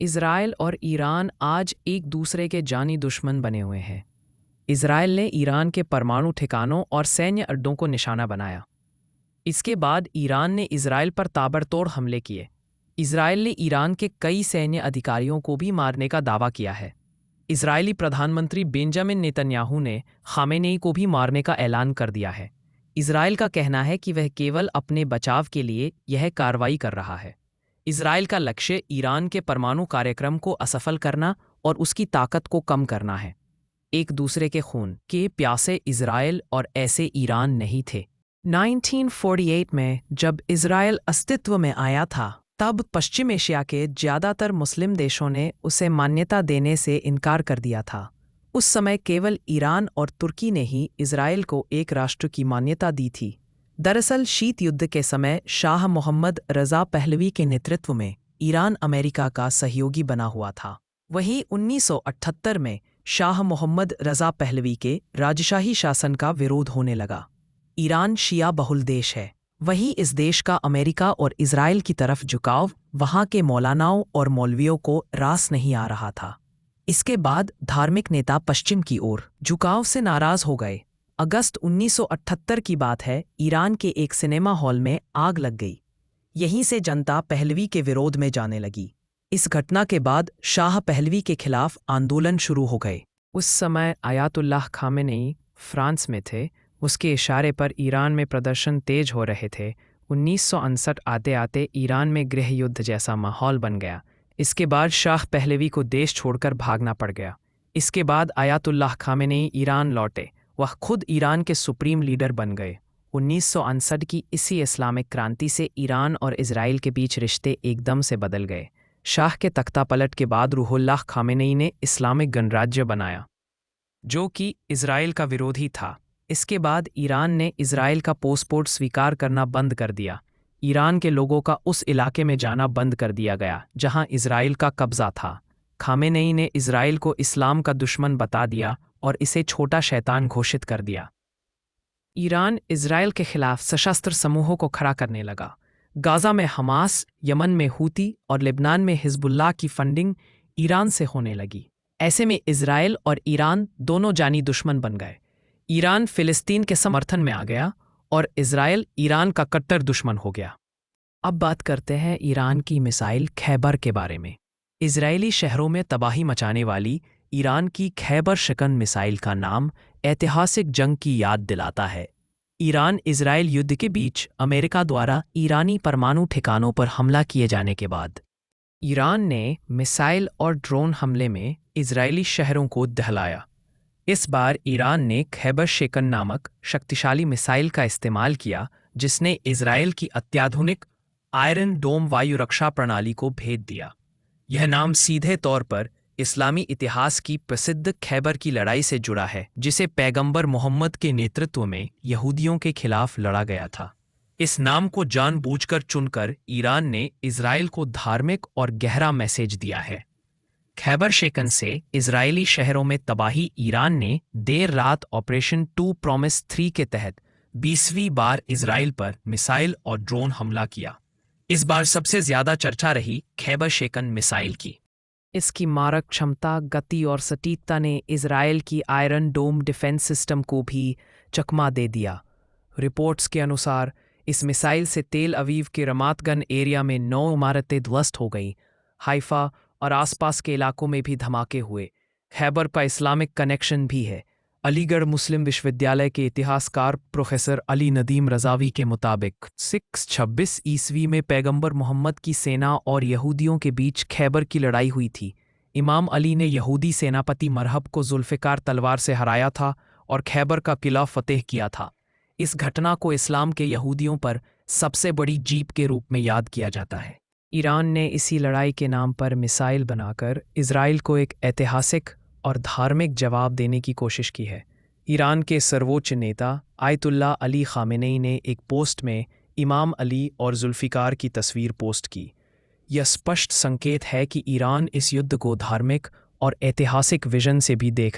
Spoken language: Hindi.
इज़राइल और ईरान आज एक दूसरे के जानी दुश्मन बने हुए हैं। इज़राइल ने ईरान के परमाणु ठिकानों और सैन्य अड्डों को निशाना बनाया। इसके बाद ईरान ने इज़राइल पर ताबड़तोड़ हमले किए। इज़राइल ने ईरान के कई सैन्य अधिकारियों को भी मारने का दावा किया है। इज़रायली प्रधानमंत्री बेंजामिन नेतन्याहू ने खामेनेई को भी मारने का ऐलान कर दिया है। इज़राइल का कहना है कि वह केवल अपने बचाव के लिए यह कार्रवाई कर रहा है। इज़राइल का लक्ष्य ईरान के परमाणु कार्यक्रम को असफल करना और उसकी ताकत को कम करना है। एक दूसरे के खून के प्यासे इज़राइल और ऐसे ईरान नहीं थे। 1948 में जब इज़राइल अस्तित्व में आया था, तब पश्चिम एशिया के ज़्यादातर मुस्लिम देशों ने उसे मान्यता देने से इनकार कर दिया था। उस समय केवल ईरान और तुर्की ने ही इज़राइल को एक राष्ट्र की मान्यता दी थी। दरअसल शीत युद्ध के समय शाह मोहम्मद रज़ा पहलवी के नेतृत्व में ईरान अमेरिका का सहयोगी बना हुआ था। वहीं 1978 में शाह मोहम्मद रज़ा पहलवी के राजशाही शासन का विरोध होने लगा। ईरान शिया बहुल देश है। वहीं इस देश का अमेरिका और इज़राइल की तरफ झुकाव वहां के मौलानाओं और मौलवियों को रास नहीं आ रहा था। इसके बाद धार्मिक नेता पश्चिम की ओर झुकाव से नाराज हो गए। अगस्त 1978 की बात है, ईरान के एक सिनेमा हॉल में आग लग गई। यहीं से जनता पहलवी के विरोध में जाने लगी। इस घटना के बाद शाह पहलवी के खिलाफ आंदोलन शुरू हो गए। उस समय आयातुल्लाह खामेनेई फ्रांस में थे। उसके इशारे पर ईरान में प्रदर्शन तेज हो रहे थे। 1959 आते आते ईरान में गृह युद्ध जैसा माहौल बन गया। इसके बाद शाह पहलवी को देश छोड़कर भागना पड़ गया। इसके बाद आयातुल्लाह खामेनेई ईरान लौटे। वह खुद ईरान के सुप्रीम लीडर बन गए। 1959 की इसी इस्लामिक क्रांति से ईरान और इज़राइल के बीच रिश्ते एकदम से बदल गए। शाह के तख्ता पलट के बाद रूहुल्लाह खामेनेई ने इस्लामिक गणराज्य बनाया, जो कि इज़राइल का विरोधी था। इसके बाद ईरान ने इज़राइल का पासपोर्ट स्वीकार करना बंद कर दिया। ईरान के लोगों का उस इलाके में जाना बंद कर दिया गया जहां इज़राइल का कब्जा था। खामेनेई ने इज़राइल को इस्लाम का दुश्मन बता दिया और इसे छोटा शैतान घोषित कर दिया। ईरान इज़राइल के खिलाफ सशस्त्र समूहों को खड़ा करने लगा। गाज़ा में हमास, यमन में हूती और लेबनान में हिजबुल्लाह की फंडिंग ईरान से होने लगी। ऐसे में इज़राइल और ईरान दोनों जानी दुश्मन बन गए। ईरान फ़िलिस्तीन के समर्थन में आ गया और इज़राइल ईरान का कट्टर दुश्मन हो गया। अब बात करते हैं ईरान की मिसाइल खैबर के बारे में। इज़राइली शहरों में तबाही मचाने वाली ईरान की खैबर शिकन मिसाइल का नाम ऐतिहासिक जंग की याद दिलाता है। ईरान इज़राइल युद्ध के बीच अमेरिका द्वारा ईरानी परमाणु ठिकानों पर हमला किए जाने के बाद ईरान ने मिसाइल और ड्रोन हमले में इज़राइली शहरों को दहलाया। इस बार ईरान ने खैबर शिकन नामक शक्तिशाली मिसाइल का इस्तेमाल किया, जिसने इज़राइल की अत्याधुनिक आयरन डोम वायु रक्षा प्रणाली को भेद दिया। यह नाम सीधे तौर पर इस्लामी इतिहास की प्रसिद्ध खैबर की लड़ाई से जुड़ा है, जिसे पैगंबर मोहम्मद के नेतृत्व में यहूदियों के खिलाफ लड़ा गया था। इस नाम को जानबूझकर चुनकर ईरान ने इज़राइल को धार्मिक और गहरा मैसेज दिया है। खैबर शिकन से इज़राइली शहरों में तबाही ईरान ने देर रात ऑपरेशन 2 प्रॉमिस 3 के तहत 20वीं बार इज़राइल पर मिसाइल और ड्रोन हमला किया। इस बार सबसे ज्यादा चर्चा रही खैबर शिकन मिसाइल की। इसकी मारक क्षमता, गति और सटीकता ने इज़राइल की आयरन डोम डिफेंस सिस्टम को भी चकमा दे दिया। रिपोर्ट्स के अनुसार इस मिसाइल से तेल अवीव के रमातगन एरिया में 9 इमारतें ध्वस्त हो गईं। हाइफा और आसपास के इलाकों में भी धमाके हुए। खैबर का इस्लामिक कनेक्शन भी है। अलीगढ़ मुस्लिम विश्वविद्यालय के इतिहासकार प्रोफेसर अली नदीम रज़ावी के मुताबिक 626 ईस्वी में पैगंबर मोहम्मद की सेना और यहूदियों के बीच खैबर की लड़ाई हुई थी। इमाम अली ने यहूदी सेनापति मरहब को जुल्फ़िकार तलवार से हराया था और खैबर का किला फतेह किया था। इस घटना को इस्लाम के यहूदियों पर सबसे बड़ी जीत के रूप में याद किया जाता है। ईरान ने इसी लड़ाई के नाम पर मिसाइल बनाकर इज़राइल को एक ऐतिहासिक और धार्मिक जवाब देने की कोशिश की है। ईरान के सर्वोच्च नेता आयतुल्लाह अली खामेनेई ने एक पोस्ट में इमाम अली और जुल्फ़िकार की तस्वीर पोस्ट की। यह स्पष्ट संकेत है कि ईरान इस युद्ध को धार्मिक और ऐतिहासिक विजन से भी देख